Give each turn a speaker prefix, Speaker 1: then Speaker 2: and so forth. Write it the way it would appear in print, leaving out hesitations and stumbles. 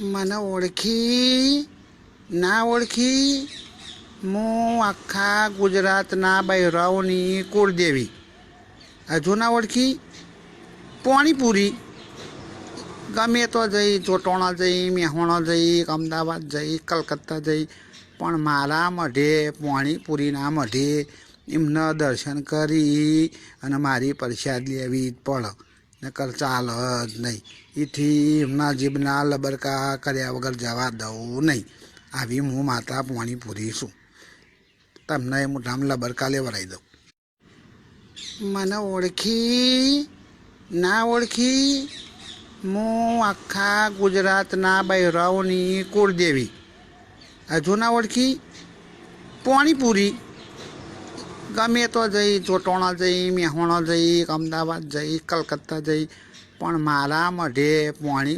Speaker 1: મને ઓળખી ના ઓળખી? હું આખા ગુજરાતના બૈરાઓની કુળદેવી. હજુ ના ઓળખી? પાણીપુરી. ગમે તો જઈ, ચોટોણા જઈ, મેહોણા જઈ, અમદાવાદ જઈ, કલકત્તા જઈ, પણ મારા મઢે પાણીપુરીના મઢે એમના દર્શન કરી અને મારી પ્રસાદ લેવી જ પડે, નકર ચાલે જ નહીં. એથી એમના જીભના લબરકા કર્યા વગર જવા દઉં નહીં. આવી હું માતા પાણીપુરી છું. તમને મોઢામાં લબરકા લેવડાવી દઉં. મને ઓળખી ના ઓળખી? હું આખા ગુજરાતના બૈરાઓની કુળદેવી. હજુ ના ઓળખી? પાણીપુરી. ગમે તો જઈ, ચોટોણા જઈ, મેહોણા જઈ, અમદાવાદ જઈ, કલકત્તા જઈ, પણ મારા મઢે પાણીપુરી